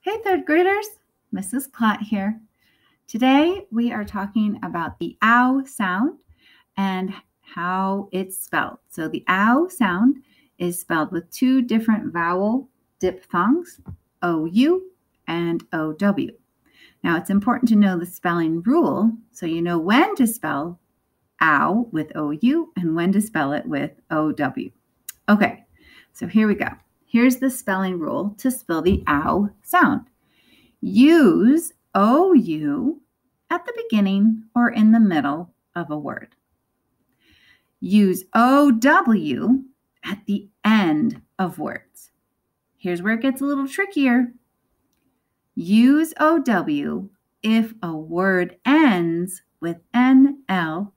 Hey, third graders, Mrs. Clott here. Today we are talking about the ow sound and how it's spelled. So the ow sound is spelled with two different vowel diphthongs, OU and OW. Now it's important to know the spelling rule so you know when to spell ow with OU and when to spell it with OW. Okay, so here we go. Here's the spelling rule to spell the ow sound. Use OU at the beginning or in the middle of a word. Use OW at the end of words. Here's where it gets a little trickier. Use OW if a word ends with NL,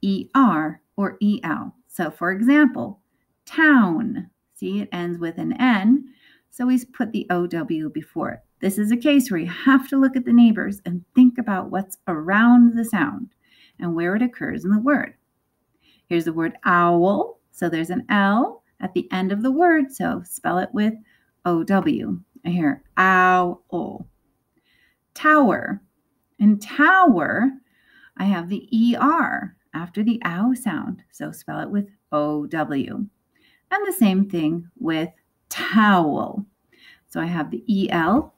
ER, or EL. So for example, town. See, it ends with an N, so we put the OW before it. This is a case where you have to look at the neighbors and think about what's around the sound and where it occurs in the word. Here's the word owl. So there's an L at the end of the word, so spell it with OW. I hear owl. Tower. In tower, I have the ER after the ow sound, so spell it with OW. And the same thing with towel. So I have the EL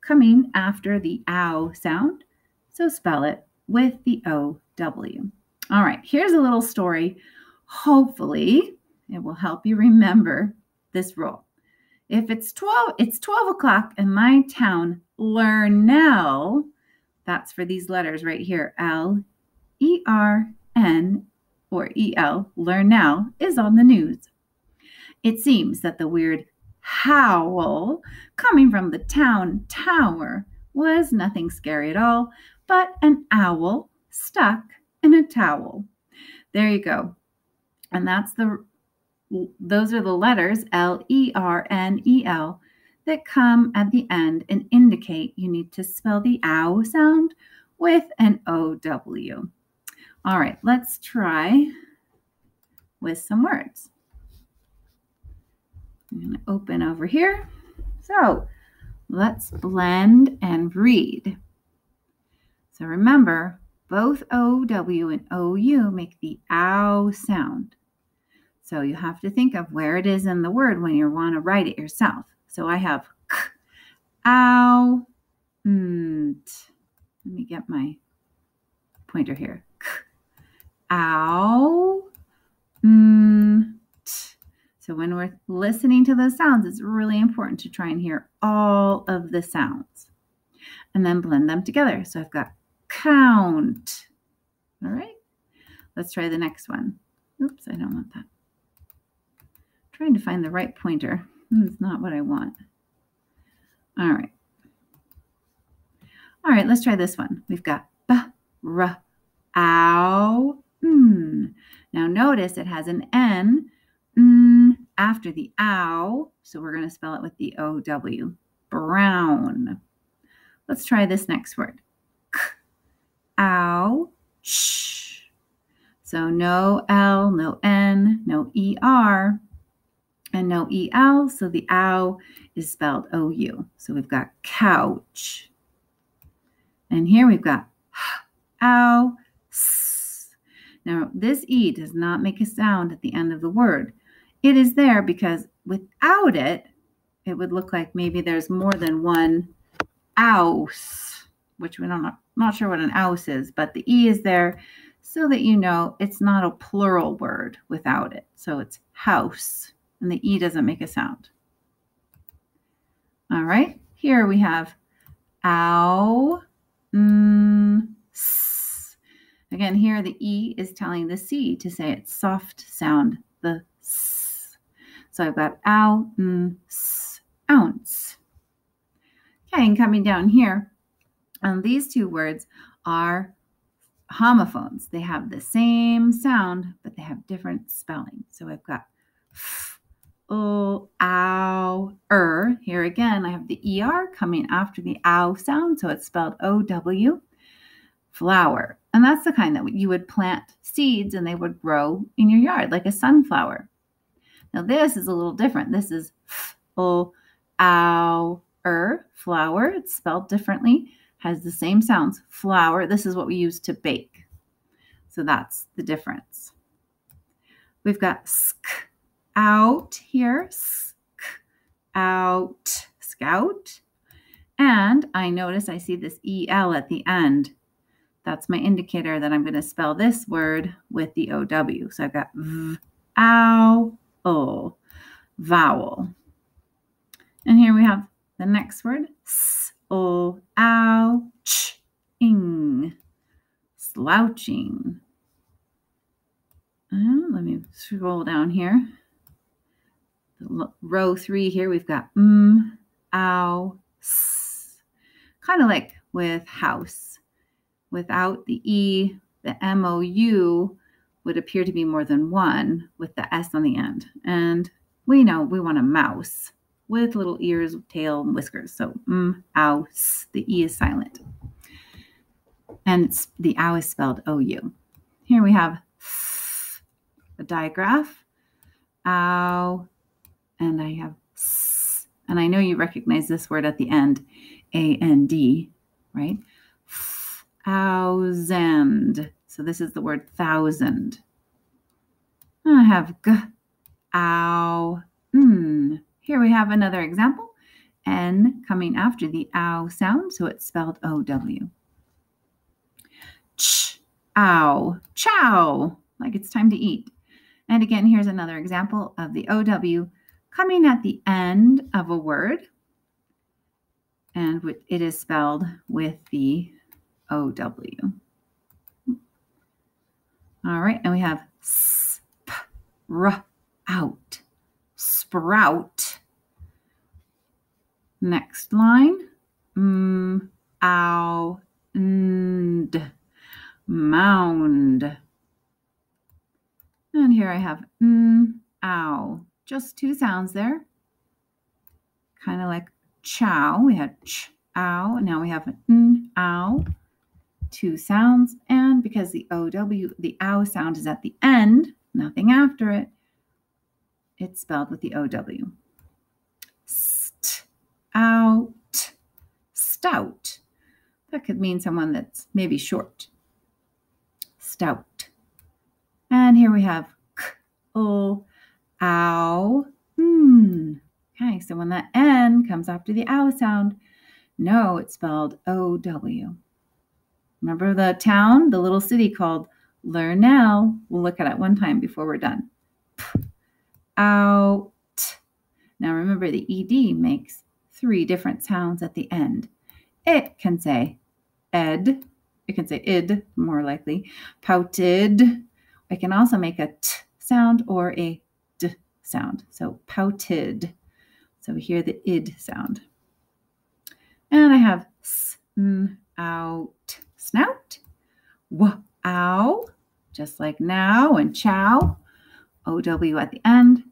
coming after the ow sound, so spell it with the OW. All right, here's a little story. Hopefully, it will help you remember this rule. If it's 12 o'clock in my town, Lernell, that's for these letters right here, L, E, R, N, or EL, Lernell, is on the news. It seems that the weird howl coming from the town tower was nothing scary at all, but an owl stuck in a towel. There you go. And those are the letters L, E, R, N, E, L that come at the end and indicate you need to spell the ow sound with an OW. All right, let's try with some words. I'm going to open over here. So let's blend and read. So remember, both OW and OU make the ow sound. So you have to think of where it is in the word when you want to write it yourself. So I have k, ow, nt. Let me get my pointer here. K, ow, nt. So when we're listening to those sounds, it's really important to try and hear all of the sounds and then blend them together. So I've got count. All right, let's try the next one. Oops, I don't want that. Trying to find the right pointer. It's not what I want. All right. All right, let's try this one. We've got b, r, ow, n. Now notice it has an N after the ow, so we're going to spell it with the OW. Brown. Let's try this next word. K, ow, sh. So no L, no N, no ER. And no EL, so the ow is spelled OU. So we've got couch. And here we've got ow, s. Now this E does not make a sound at the end of the word. It is there because without it, it would look like maybe there's more than one ouse, which we don't know, not sure what an ouse is, but the E is there so that you know it's not a plural word without it. So it's house. And the E doesn't make a sound. All right, here we have ow, s. Again, here the E is telling the C to say its soft sound, the s. So I've got ow, s, ounce. Okay, and coming down here, these two words are homophones. They have the same sound, but they have different spelling. So I've got ow, Here again, I have the ER coming after the ow sound, so it's spelled OW. Flower. And that's the kind that you would plant seeds and they would grow in your yard, like a sunflower. Now this is a little different. This is ow, Flour, it's spelled differently, has the same sounds. Flour, this is what we use to bake. So that's the difference. We've got sk, out here, sk, out, scout. And I notice I see this EL at the end. That's my indicator that I'm going to spell this word with the OW. So I've got v, ow, o, vowel. And here we have the next word, s, o, ow, ch, ing, slouching. Let me scroll down here. Row 3 here, we've got ow, s. Kind of like with house. Without the E, the MOU would appear to be more than one with the S on the end. And we know we want a mouse with little ears, tail, and whiskers. So ow, s. The E is silent. And the ow is spelled OU. Here we have a digraph, ow, and I have s, and I know you recognize this word at the end, A-N-D, right? Thousand. So this is the word thousand. I have g, ow, Here we have another example. N coming after the ow sound, so it's spelled O-W. Ch, ow, chow, like it's time to eat. And again, here's another example of the OW coming at the end of a word. And it is spelled with the OW. All right, and we have out, sprout. Next line, ow, mound. And here I have ow. Just two sounds there. Kind of like chow. We had ch, ow. Now we have ow. Two sounds. And because the OW, the ow sound is at the end, nothing after it, it's spelled with the OW. St, out, stout. That could mean someone that's maybe short. Stout. And here we have k, o, ow, Okay, so when that N comes after the ow sound, no, it's spelled O-W. Remember the town, the little city called Lurnell? We'll look at it one time before we're done. Out. Now remember the ED makes 3 different sounds at the end. It can say ed. It can say id, more likely. Pouted. I can also make a t sound or a d sound. So pouted. So we hear the id sound. And I have out, snout. Ow, just like now, and chow. OW at the end.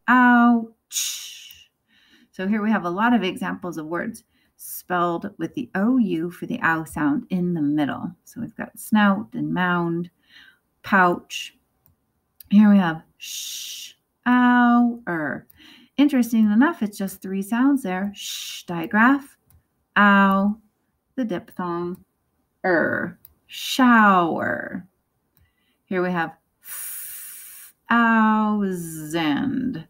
Ouch. So here we have a lot of examples of words spelled with the OU for the ow sound in the middle. So we've got snout and mound, pouch. Here we have sh, ow, Interesting enough, it's just 3 sounds there. Sh, digraph, ow, the diphthong, shower. Here we have thousand.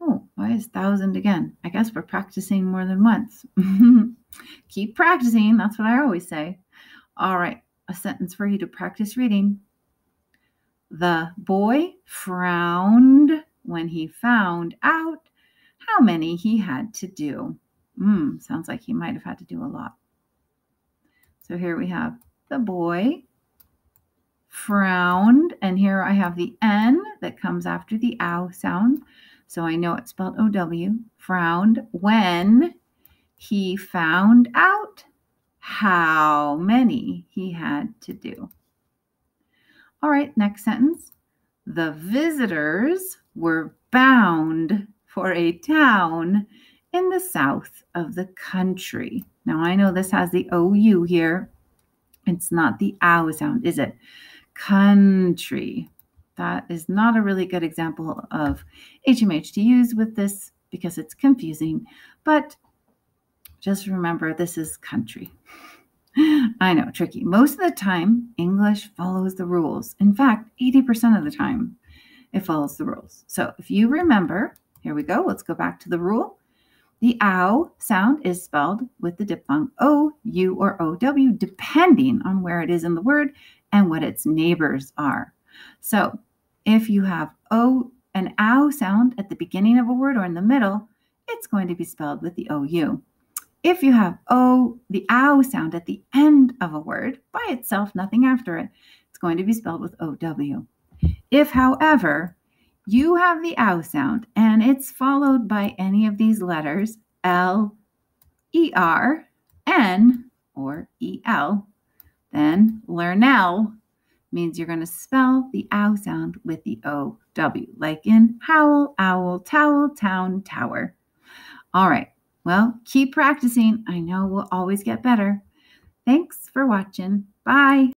Oh, why is thousand again? I guess we're practicing more than once. Keep practicing. That's what I always say. All right, a sentence for you to practice reading. The boy frowned when he found out how many he had to do. Sounds like he might have had to do a lot. So here we have the boy frowned, and here I have the N that comes after the ow sound. So I know it's spelled O-W. Frowned when he found out how many he had to do. All right, next sentence. The visitors were bound for a town in the south of the country. Now, I know this has the OU here. It's not the ow sound, is it? Country. That is not a really good example of HMH to use with this because it's confusing. But just remember this is country. I know, tricky. Most of the time, English follows the rules. In fact, 80% of the time, it follows the rules. So if you remember, here we go. Let's go back to the rule. The ow sound is spelled with the diphthong O, U, or OW, depending on where it is in the word and what its neighbors are. So if you have an ow sound at the beginning of a word or in the middle, it's going to be spelled with the OU. If you have the ow sound at the end of a word by itself, nothing after it, it's going to be spelled with OW. If, however, you have the ow sound and it's followed by any of these letters, L, ER, N, or EL, then Lernell means you're going to spell the ow sound with the OW, like in howl, owl, towel, town, tower. All right. Well, keep practicing. I know we'll always get better. Thanks for watching. Bye.